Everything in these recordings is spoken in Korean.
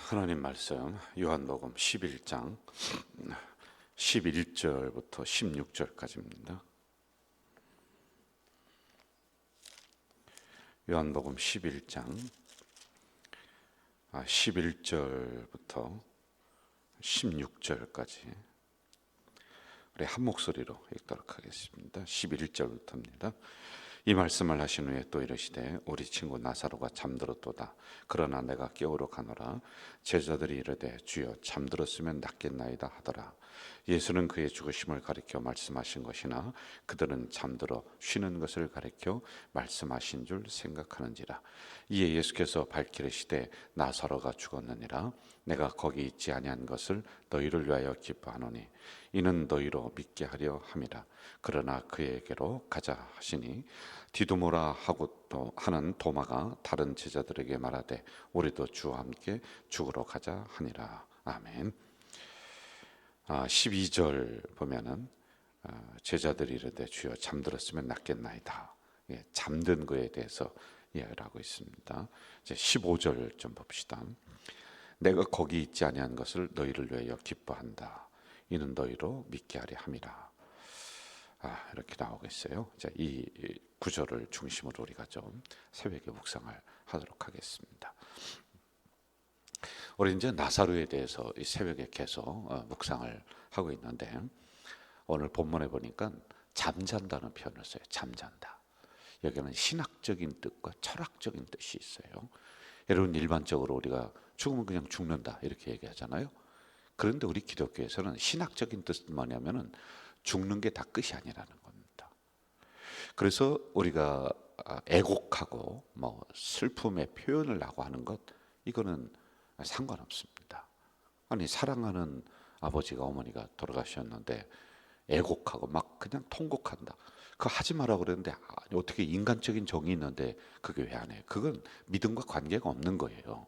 하나님 말씀 요한복음 11장 11절부터 16절까지입니다. 요한복음 11장 11절부터 16절까지 우리 한 목소리로 읽도록 하겠습니다. 11절부터입니다. 이 말씀을 하신 후에 또 이르시되 우리 친구 나사로가 잠들었도다. 그러나 내가 깨우러 가노라. 제자들이 이르되 주여 잠들었으면 낫겠나이다 하더라. 예수는 그의 죽으심을 가리켜 말씀하신 것이나 그들은 잠들어 쉬는 것을 가리켜 말씀하신 줄 생각하는지라. 이에 예수께서 밝히시되 나사로가 죽었느니라. 내가 거기 있지 아니한 것을 너희를 위하여 기뻐하노니 이는 너희로 믿게 하려 함이라. 그러나 그에게로 가자 하시니 디두모라 하고 또 하는 도마가 다른 제자들에게 말하되 우리도 주와 함께 죽으러 가자 하니라. 아멘. 12절 보면은 제자들이 이르되 주여 잠들었으면 낫겠나이다. 잠든 거에 대해서 이야기를 하고 있습니다. 이제 15절 좀 봅시다. 내가 거기 있지 아니한 것을 너희를 위하여 기뻐한다. 이는 너희로 믿게 하려 함이라. 이렇게 나오겠어요. 자, 이 구절을 중심으로 우리가 좀 새벽에 묵상을 하도록 하겠습니다. 우리 이제 나사로에 대해서 이 새벽에 계속 묵상을 하고 있는데 오늘 본문에 보니까 잠잔다는 표현을 써요. 잠잔다. 여기는 신학적인 뜻과 철학적인 뜻이 있어요. 여러분 일반적으로 우리가 죽으면 그냥 죽는다 이렇게 얘기하잖아요. 그런데 우리 기독교에서는 신학적인 뜻은 뭐냐면은 죽는 게 다 끝이 아니라는 겁니다. 그래서 우리가 애곡하고 뭐 슬픔의 표현을 하고 하는 것 이거는 상관없습니다. 아니 사랑하는 아버지가 어머니가 돌아가셨는데 애곡하고 막 그냥 통곡한다. 그거 하지 마라 그랬는데 어떻게 인간적인 정이 있는데 그게 왜 안 해요? 그건 믿음과 관계가 없는 거예요.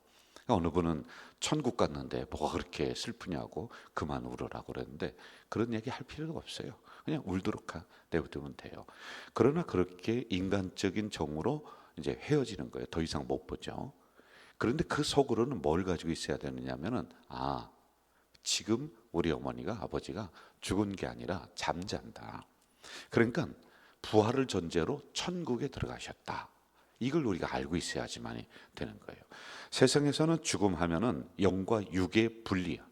어느 분은 천국 갔는데 뭐가 그렇게 슬프냐고 그만 울으라고 그랬는데 그런 얘기 할 필요가 없어요. 그냥 울도록 내버리면 돼요. 그러나 그렇게 인간적인 정으로 이제 헤어지는 거예요. 더 이상 못 보죠. 그런데 그 속으로는 뭘 가지고 있어야 되느냐면은 지금 우리 어머니가 아버지가 죽은 게 아니라 잠잔다. 그러니까 부활을 전제로 천국에 들어가셨다. 이걸 우리가 알고 있어야지만 되는 거예요. 세상에서는 죽음하면은 영과 육의 분리야.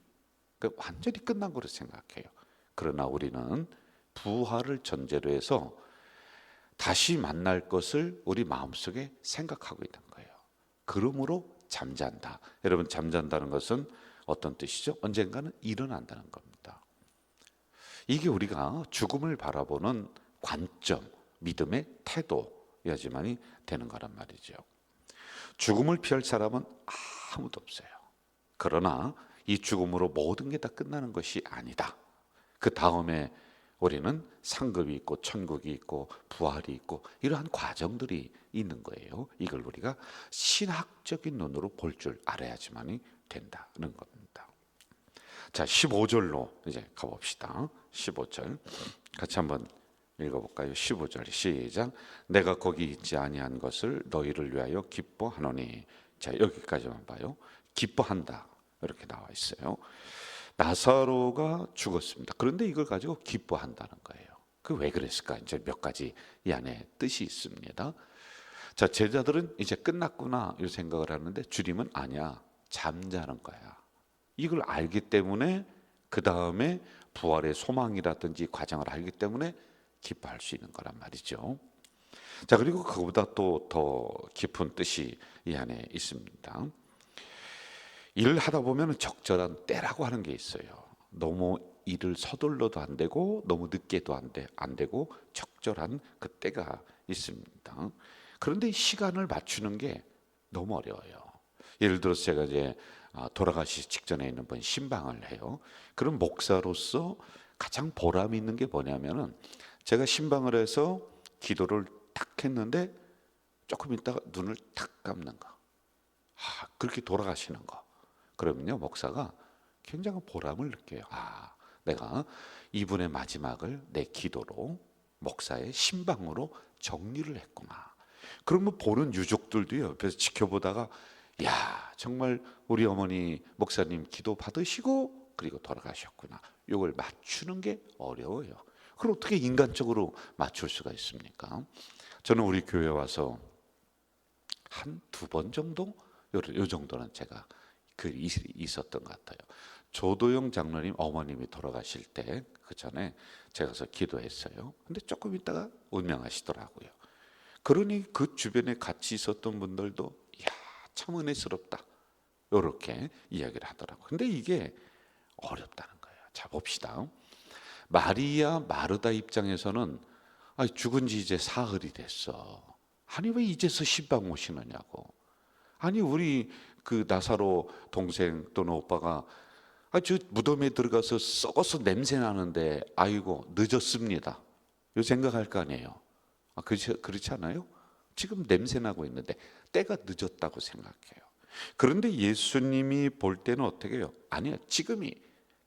그러니까 완전히 끝난 거로 생각해요. 그러나 우리는 부활을 전제로 해서 다시 만날 것을 우리 마음속에 생각하고 있는 거예요. 그러므로 잠잔다. 여러분 잠잔다는 것은 어떤 뜻이죠? 언젠가는 일어난다는 겁니다. 이게 우리가 죽음을 바라보는 관점, 믿음의 태도여야지만이 되는 거란 말이죠. 죽음을 피할 사람은 아무도 없어요. 그러나 이 죽음으로 모든 게 다 끝나는 것이 아니다. 그 다음에 우리는 상급이 있고 천국이 있고 부활이 있고 이러한 과정들이 있는 거예요. 이걸 우리가 신학적인 눈으로 볼 줄 알아야지만이 된다는 겁니다. 자, 15절로 이제 가봅시다. 15절 같이 한번 읽어볼까요? 15절 시작. 내가 거기 있지 아니한 것을 너희를 위하여 기뻐하노니. 자, 여기까지만 봐요. 기뻐한다 이렇게 나와 있어요. 나사로가 죽었습니다. 그런데 이걸 가지고 기뻐한다는 거예요. 그 왜 그랬을까? 이제 몇 가지 이 안에 뜻이 있습니다. 자, 제자들은 이제 끝났구나 이 생각을 하는데 주님은 아니야, 잠자는 거야. 이걸 알기 때문에 그 다음에 부활의 소망이라든지 과정을 알기 때문에 기뻐할 수 있는 거란 말이죠. 자, 그리고 그거보다 또 더 깊은 뜻이 이 안에 있습니다. 일을 하다 보면 적절한 때라고 하는 게 있어요. 너무 일을 서둘러도 안 되고 너무 늦게도 안 되고 적절한 그 때가 있습니다. 그런데 이 시간을 맞추는 게 너무 어려워요. 예를 들어서 제가 이제 돌아가시기 직전에 있는 분 신방을 해요. 그럼 목사로서 가장 보람 있는 게 뭐냐면은 제가 신방을 해서 기도를 탁 했는데 조금 있다가 눈을 탁 감는 거. 그렇게 돌아가시는 거. 그러면요 목사가 굉장히 보람을 느껴요. 내가 이분의 마지막을 내 기도로 목사의 신방으로 정리를 했구나. 그러면 보는 유족들도 옆에서 지켜보다가 야, 정말 우리 어머니 목사님 기도 받으시고 그리고 돌아가셨구나. 이걸 맞추는 게 어려워요. 그걸 어떻게 인간적으로 맞출 수가 있습니까? 저는 우리 교회 와서 한 두 번 정도, 요 정도는 제가 있었던 것 같아요. 조도영 장로님 어머님이 돌아가실 때 그 전에 제가 가서 기도했어요. 근데 조금 있다가 운명하시더라고요. 그러니 그 주변에 같이 있었던 분들도 야, 참 은혜스럽다, 이렇게 이야기를 하더라고요. 근데 이게 어렵다는 거예요. 자, 봅시다. 마리아 마르다 입장에서는 죽은 지 이제 사흘이 됐어. 아니 왜 이제서 신방 오시느냐고. 아니 우리 그 나사로 동생 또는 오빠가 저 무덤에 들어가서 썩어서 냄새 나는데 아이고 늦었습니다, 요 생각할 거 아니에요. 그렇지 않아요? 지금 냄새 나고 있는데 때가 늦었다고 생각해요. 그런데 예수님이 볼 때는 어떻게 해요? 아니요, 지금이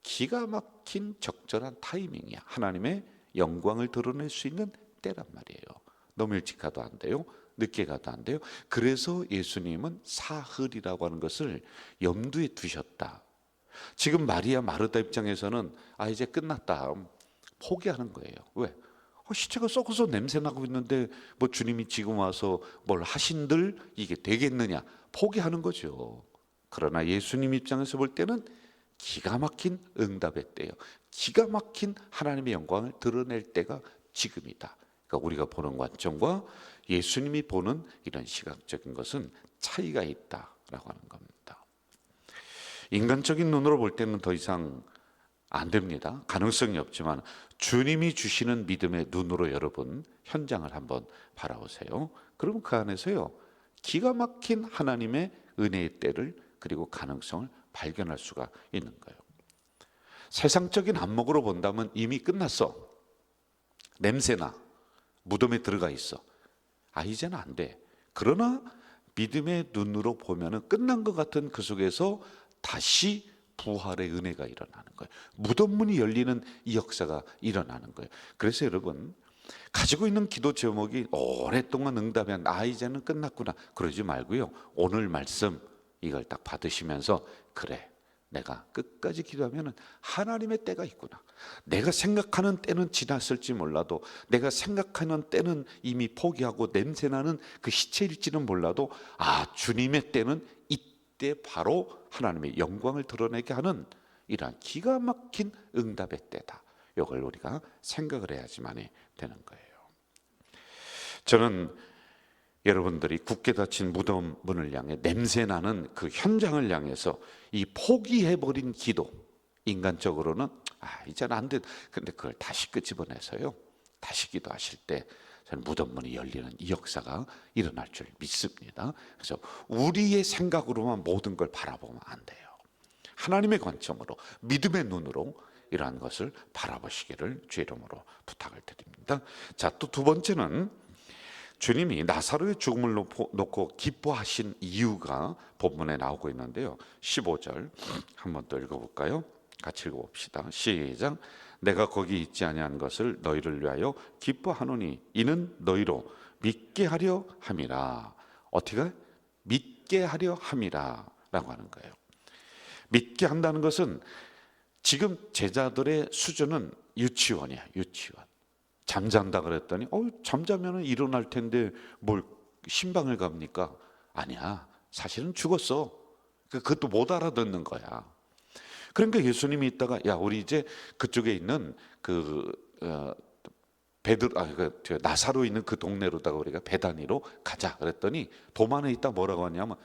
기가 막힌 적절한 타이밍이야. 하나님의 영광을 드러낼 수 있는 때란 말이에요. 너무 일찍 가도 안 돼요, 늦게 가도 안 돼요. 그래서 예수님은 사흘이라고 하는 것을 염두에 두셨다. 지금 마리아 마르다 입장에서는 이제 끝났다, 포기하는 거예요. 왜? 시체가 썩어서 냄새 나고 있는데 뭐 주님이 지금 와서 뭘 하신들 이게 되겠느냐, 포기하는 거죠. 그러나 예수님 입장에서 볼 때는 기가 막힌 응답의 때예요. 기가 막힌 하나님의 영광을 드러낼 때가 지금이다. 그러니까 우리가 보는 관점과 예수님이 보는 이런 시각적인 것은 차이가 있다라고 하는 겁니다. 인간적인 눈으로 볼 때는 더 이상 안 됩니다. 가능성이 없지만 주님이 주시는 믿음의 눈으로 여러분 현장을 한번 바라보세요. 그러면 그 안에서요, 기가 막힌 하나님의 은혜의 때를 그리고 가능성을 발견할 수가 있는 거예요. 세상적인 안목으로 본다면 이미 끝났어. 냄새나, 무덤에 들어가 있어. 이제는 안 돼. 그러나 믿음의 눈으로 보면은 끝난 것 같은 그 속에서 다시 부활의 은혜가 일어나는 거예요. 무덤문이 열리는 이 역사가 일어나는 거예요. 그래서 여러분 가지고 있는 기도 제목이 오랫동안 응답이 안 돼, 이제는 끝났구나, 그러지 말고요, 오늘 말씀 이걸 딱 받으시면서 그래, 내가 끝까지 기도하면 하나님의 때가 있구나. 내가 생각하는 때는 지났을지 몰라도, 내가 생각하는 때는 이미 포기하고 냄새나는 그 시체일지는 몰라도 주님의 때는 이때 바로 하나님의 영광을 드러내게 하는 이러한 기가 막힌 응답의 때다. 이걸 우리가 생각을 해야지만이 되는 거예요. 저는 여러분들이 굳게 닫힌 무덤 문을 향해 냄새나는 그 현장을 향해서 이 포기해버린 기도, 인간적으로는 이제는 안 돼, 근데 그걸 다시 끄집어내서요, 다시 기도하실 때 저는 무덤 문이 열리는 이 역사가 일어날 줄 믿습니다. 그래서 우리의 생각으로만 모든 걸 바라보면 안 돼요. 하나님의 관점으로, 믿음의 눈으로 이러한 것을 바라보시기를 주의 이름으로 부탁을 드립니다. 자, 또 두 번째는 주님이 나사로의 죽음을 놓고 기뻐하신 이유가 본문에 나오고 있는데요, 15절 한번 또 읽어볼까요? 같이 읽어봅시다. 시작. 내가 거기 있지 아니한 것을 너희를 위하여 기뻐하노니 이는 너희로 믿게 하려 함이라. 어떻게? 믿게 하려 함이라 라고 하는 거예요. 믿게 한다는 것은 지금 제자들의 수준은 유치원이야, 유치원. 잠잔다 그랬더니 잠자면 일어날 텐데 뭘 신방을 갑니까? 아니야, 사실은 죽었어. 그것도 못 알아듣는 거야. 그러니까 예수님이 있다가 우리 이제 그쪽에 있는 나사로 있는 그 동네로다가 우리가 베다니로 가자 그랬더니 도만에 있다 뭐라고 하냐면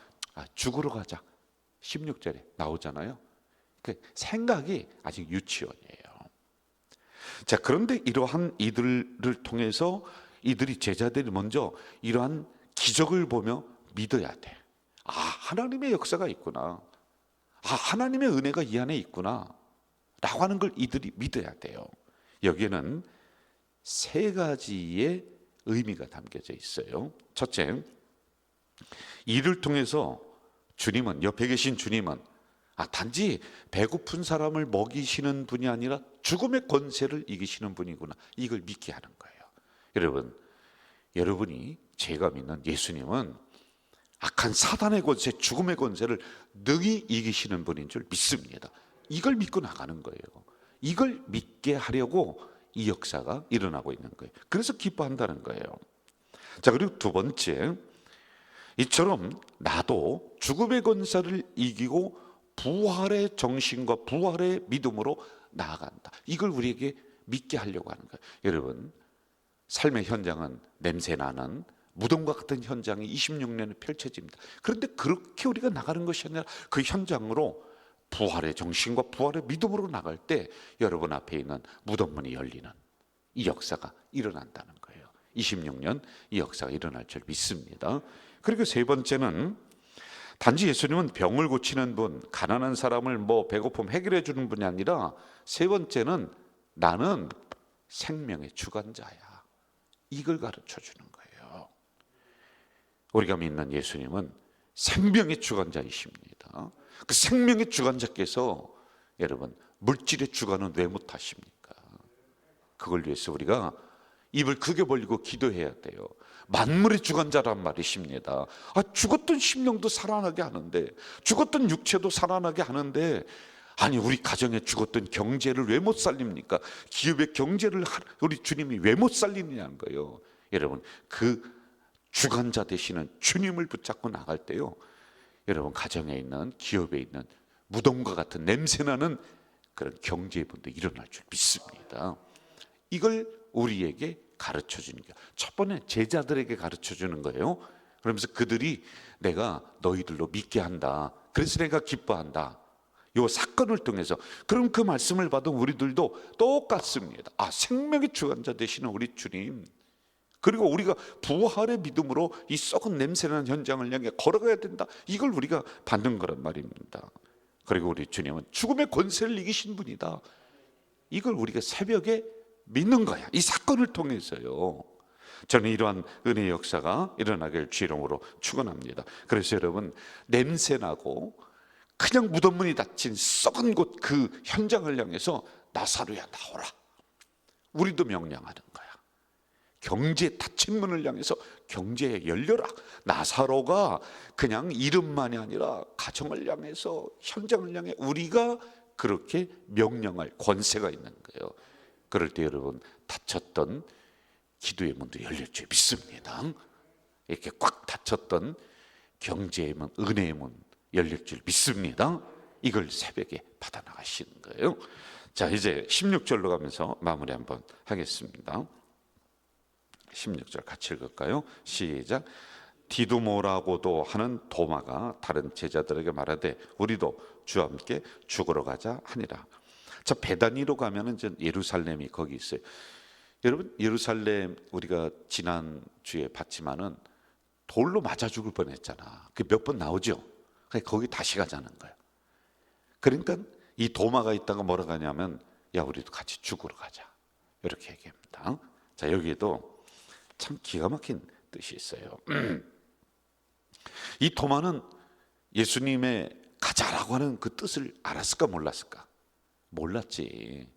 죽으러 가자. 16절에 나오잖아요. 그 생각이 아직 유치원이에요. 자, 그런데 이러한 이들을 통해서 이들이 제자들이 먼저 이러한 기적을 보며 믿어야 돼. 하나님의 역사가 있구나. 하나님의 은혜가 이 안에 있구나 라고 하는 걸 이들이 믿어야 돼요. 여기에는 세 가지의 의미가 담겨져 있어요. 첫째, 이를 통해서 주님은, 옆에 계신 주님은 단지 배고픈 사람을 먹이시는 분이 아니라 죽음의 권세를 이기시는 분이구나, 이걸 믿게 하는 거예요. 여러분이 제가 믿는 예수님은 악한 사단의 권세, 죽음의 권세를 능히 이기시는 분인 줄 믿습니다. 이걸 믿고 나가는 거예요. 이걸 믿게 하려고 이 역사가 일어나고 있는 거예요. 그래서 기뻐한다는 거예요. 자, 그리고 두 번째, 이처럼 나도 죽음의 권세를 이기고 부활의 정신과 부활의 믿음으로 나아간다. 이걸 우리에게 믿게 하려고 하는 거예요. 여러분, 삶의 현장은 냄새나는 무덤과 같은 현장이 26년에 펼쳐집니다. 그런데 그렇게 우리가 나가는 것이 아니라 그 현장으로 부활의 정신과 부활의 믿음으로 나갈 때 여러분 앞에 있는 무덤문이 열리는 이 역사가 일어난다는 거예요. 26년 이 역사가 일어날 줄 믿습니다. 그리고 세 번째는 단지 예수님은 병을 고치는 분, 가난한 사람을 배고픔 해결해 주는 분이 아니라 세 번째는 나는 생명의 주관자야. 이걸 가르쳐 주는 거예요. 우리가 믿는 예수님은 생명의 주관자이십니다. 그 생명의 주관자께서 여러분 물질의 주관은 왜 못하십니까? 그걸 위해서 우리가 입을 크게 벌리고 기도해야 돼요. 만물의 주관자란 말이십니다. 죽었던 심령도 살아나게 하는데, 죽었던 육체도 살아나게 하는데, 아니 우리 가정에 죽었던 경제를 왜 못 살립니까? 기업의 경제를 우리 주님이 왜 못 살리느냐는 거예요. 여러분, 그 주관자 되시는 주님을 붙잡고 나갈 때요, 여러분 가정에 있는, 기업에 있는 무덤과 같은 냄새나는 그런 경제분도 일어날 줄 믿습니다. 이걸 우리에게 가르쳐 주는 거예요. 첫 번째 제자들에게 가르쳐 주는 거예요. 그러면서 그들이 내가 너희들로 믿게 한다, 그래서 내가 기뻐한다, 이 사건을 통해서. 그럼 그 말씀을 받은 우리들도 똑같습니다. 생명의 주관자 되시는 우리 주님, 그리고 우리가 부활의 믿음으로 이 썩은 냄새나는 현장을 향해 걸어가야 된다, 이걸 우리가 받는 거란 말입니다. 그리고 우리 주님은 죽음의 권세를 이기신 분이다, 이걸 우리가 새벽에 믿는 거야. 이 사건을 통해서요. 저는 이러한 은혜의 역사가 일어나길 주이름으로 축원합니다. 그래서 여러분, 냄새나고 그냥 무덤문이 닫힌 썩은 곳 그 현장을 향해서 나사로야 나오라, 우리도 명령하는 거야. 경제 닫힌 문을 향해서 경제에 열려라. 나사로가 그냥 이름만이 아니라 가정을 향해서, 현장을 향해 우리가 그렇게 명령할 권세가 있는 거예요. 그럴 때 여러분, 닫혔던 기도의 문도 열릴 줄 믿습니다. 이렇게 꽉 닫혔던 경제의 문, 은혜의 문 열릴 줄 믿습니다. 이걸 새벽에 받아 나가시는 거예요. 자, 이제 16절로 가면서 마무리 한번 하겠습니다. 16절 같이 읽을까요? 시작. 디두모라고도 하는 도마가 다른 제자들에게 말하되 우리도 주와 함께 죽으러 가자 하니라. 자, 베다니로 가면은 예루살렘이 거기 있어요. 여러분, 예루살렘 우리가 지난 주에 봤지만은 돌로 맞아 죽을 뻔했잖아. 그 몇 번 나오죠. 그러니까 거기 다시 가자는 거예요. 그러니까 이 도마가 있다가 뭐라고 하냐면, 야 우리도 같이 죽으러 가자, 이렇게 얘기합니다. 자, 여기에도 참 기가 막힌 뜻이 있어요. 이 도마는 예수님의 가자라고 하는 그 뜻을 알았을까 몰랐을까? 몰랐지.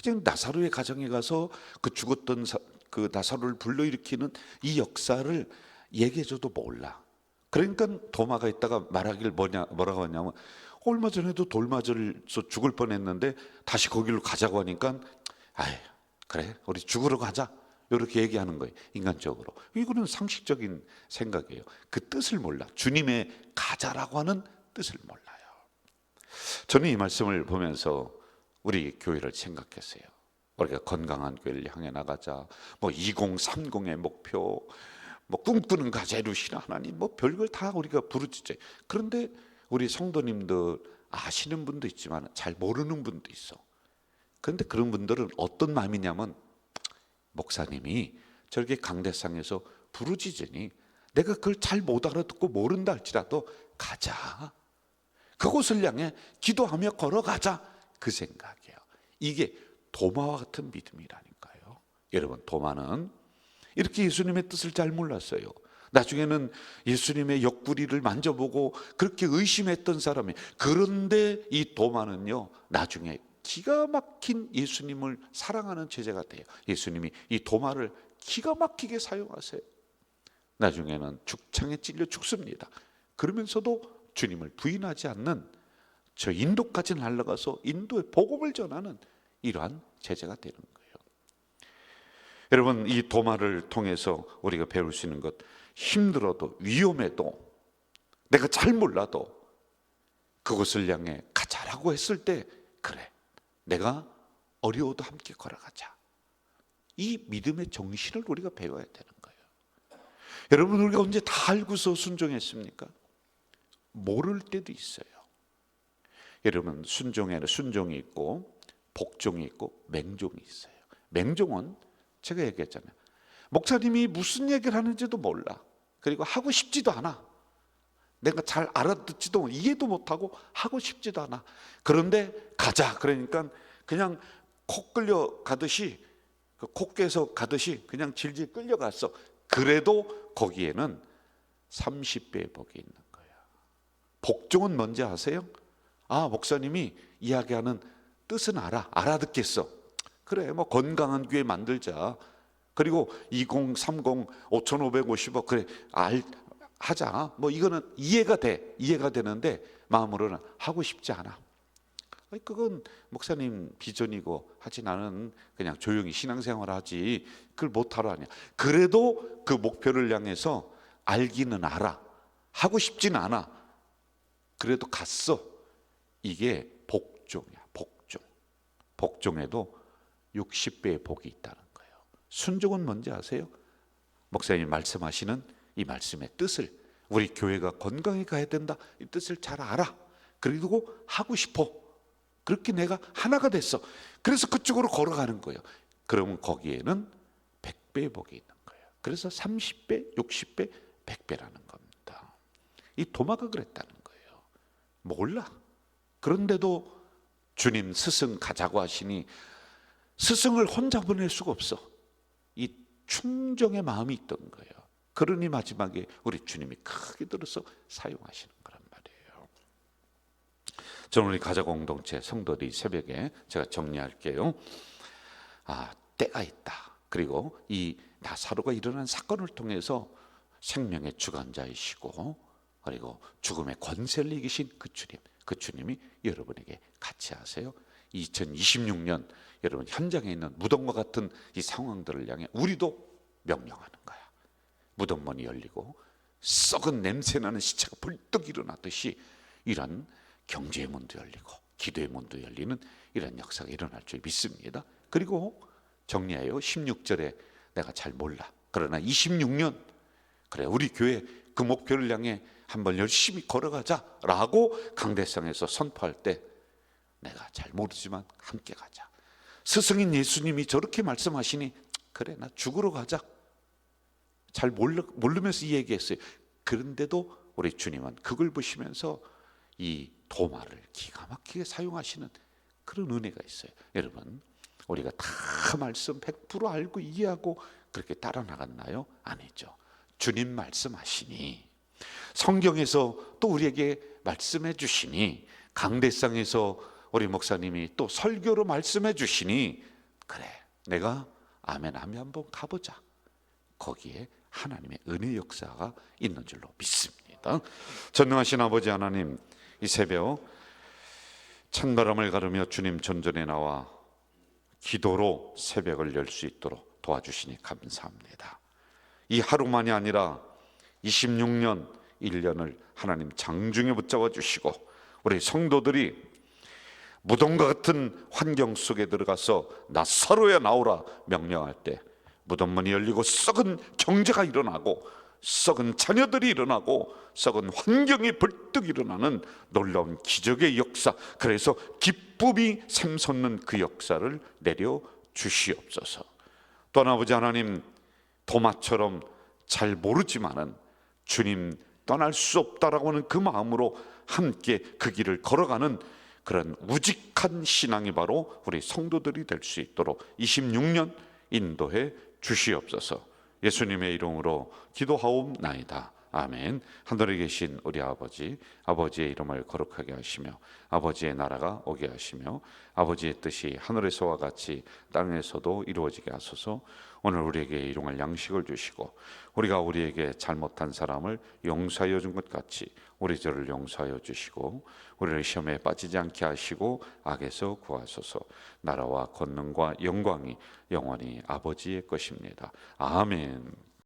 그냥 나사로의 가정에 가서 그 죽었던 그 나사로를 불러일으키는 이 역사를 얘기해줘도 몰라. 그러니까 도마가 있다가 말하길 뭐라고 하냐면, 얼마 전에도 돌 맞아서 죽을 뻔했는데 다시 거기로 가자고 하니까 그래 우리 죽으러 가자, 이렇게 얘기하는 거예요. 인간적으로 이거는 상식적인 생각이에요. 그 뜻을 몰라. 주님의 가자라고 하는 뜻을 몰라요. 저는 이 말씀을 보면서 우리 교회를 생각했어요. 우리가 건강한 교회를 향해 나가자, 2030의 목표, 꿈꾸는 가자 이루시라 하나님, 별걸 다 우리가 부르짖죠. 그런데 우리 성도님들 아시는 분도 있지만 잘 모르는 분도 있어. 그런데 그런 분들은 어떤 마음이냐면, 목사님이 저렇게 강대상에서 부르짖으니 내가 그걸 잘 못 알아듣고 모른다 할지라도 가자, 그곳을 향해 기도하며 걸어가자, 그 생각이에요. 이게 도마와 같은 믿음이라니까요. 여러분, 도마는 이렇게 예수님의 뜻을 잘 몰랐어요. 나중에는 예수님의 옆구리를 만져보고 그렇게 의심했던 사람이. 그런데 이 도마는요, 나중에 기가 막힌 예수님을 사랑하는 제자가 돼요. 예수님이 이 도마를 기가 막히게 사용하세요. 나중에는 죽창에 찔려 죽습니다. 그러면서도 주님을 부인하지 않는 저 인도까지 날아가서 인도에 복음을 전하는 이러한 제자가 되는 거예요. 여러분, 이 도마를 통해서 우리가 배울 수 있는 것, 힘들어도 위험해도 내가 잘 몰라도 그곳을 향해 가자라고 했을 때, 그래, 내가 어려워도 함께 걸어가자. 이 믿음의 정신을 우리가 배워야 되는 거예요. 여러분, 우리가 언제 다 알고서 순종했습니까? 모를 때도 있어요. 여러분, 순종에는 순종이 있고 복종이 있고 맹종이 있어요. 맹종은 제가 얘기했잖아요. 목사님이 무슨 얘기를 하는지도 몰라. 그리고 하고 싶지도 않아. 내가 잘 알아듣지도 이해도 못하고 하고 싶지도 않아. 그런데 가자 그러니까 그냥 코 끌려가듯이, 콧께서 가듯이 그냥 질질 끌려갔어. 그래도 거기에는 30배의 복이 있는 거야. 복종은 뭔지 아세요? 아, 목사님이 이야기하는 뜻은 알아듣겠어. 그래, 뭐 건강한 교회 만들자. 그리고 2030 5550억 그래 하자. 뭐 이거는 이해가 되는데 마음으로는 하고 싶지 않아. 그건 목사님 비전이고 하지, 나는 그냥 조용히 신앙생활 하지 그걸 못하러 하냐. 그래도 그 목표를 향해서 알기는 알아, 하고 싶진 않아. 그래도 갔어. 이게 복종이야. 복종에도 60배의 복이 있다는 거예요. 순종은 뭔지 아세요? 목사님이 말씀하시는 이 말씀의 뜻을, 우리 교회가 건강히 가야 된다, 이 뜻을 잘 알아. 그리고 하고 싶어. 그렇게 내가 하나가 됐어. 그래서 그쪽으로 걸어가는 거예요. 그러면 거기에는 100배의 복이 있는 거예요. 그래서 30배, 60배, 100배라는 겁니다. 이 도마가 그랬다는 거예요. 몰라. 그런데도 주님 스승 가자고 하시니 스승을 혼자 보낼 수가 없어. 이 충정의 마음이 있던 거예요. 그러니 마지막에 우리 주님이 크게 들어서 사용하시는 거란 말이에요. 저는 우리 가자 공동체 성도들이 새벽에 제가 정리할게요. 때가 있다. 그리고 이 나사로가 일어난 사건을 통해서 생명의 주관자이시고 그리고 죽음의 권세를 이기신 그 주님이 여러분에게 같이 하세요. 2026년 여러분 현장에 있는 무덤과 같은 이 상황들을 향해 우리도 명령하는 거야. 무덤 문이 열리고 썩은 냄새나는 시체가 벌떡 일어나듯이 이런 경제의 문도 열리고 기도의 문도 열리는 이런 역사가 일어날 줄 믿습니다. 그리고 정리해요. 16절에 내가 잘 몰라. 그러나 26년 그래, 우리 교회 그 목표를 향해 한번 열심히 걸어가자라고 강대상에서 선포할 때 내가 잘 모르지만 함께 가자. 스승인 예수님이 저렇게 말씀하시니 그래, 나 죽으러 가자. 잘 모르면서 이 얘기했어요. 그런데도 우리 주님은 그걸 보시면서 이 도마를 기가 막히게 사용하시는 그런 은혜가 있어요. 여러분, 우리가 다 말씀 100% 알고 이해하고 그렇게 따라 나갔나요? 아니죠. 주님 말씀하시니, 성경에서 또 우리에게 말씀해 주시니, 강대상에서 우리 목사님이 또 설교로 말씀해 주시니, 그래, 내가 아멘하며 한번 가보자. 거기에 하나님의 은혜 역사가 있는 줄로 믿습니다. 전능하신 아버지 하나님, 이 새벽 찬바람을 가르며 주님 전전에 나와 기도로 새벽을 열 수 있도록 도와주시니 감사합니다. 이 하루만이 아니라 26년 1년을 하나님 장중에 붙잡아 주시고 우리 성도들이 무덤과 같은 환경 속에 들어가서 나사로야 나오라 명령할 때 무덤 문이 열리고 썩은 경제가 일어나고 썩은 자녀들이 일어나고 썩은 환경이 벌떡 일어나는 놀라운 기적의 역사, 그래서 기쁨이 샘솟는 그 역사를 내려 주시옵소서. 또한 아버지 하나님, 도마처럼 잘 모르지만은 주님 떠날 수 없다라고 하는 그 마음으로 함께 그 길을 걸어가는 그런 우직한 신앙이 바로 우리 성도들이 될 수 있도록 26년 인도해 주시옵소서. 예수님의 이름으로 기도하옵나이다. 아멘. 아멘. 하늘에 계신 우리 아버지, 아버지의 이름을 거룩하게 하시며 아버지의 나라가 오게 하시며 아버지의 뜻이 하늘에서와 같이 땅에서도 이루어지게 하소서. 오늘 우리에게 일용할 양식을 주시고 우리가 우리에게 잘못한 사람을 용서하여 준 것 같이 우리 죄를 용서하여 주시고 우리를 시험에 빠지지 않게 하시고 악에서 구하소서. 나라와 권능과 영광이 영원히 아버지의 것입니다. 아멘.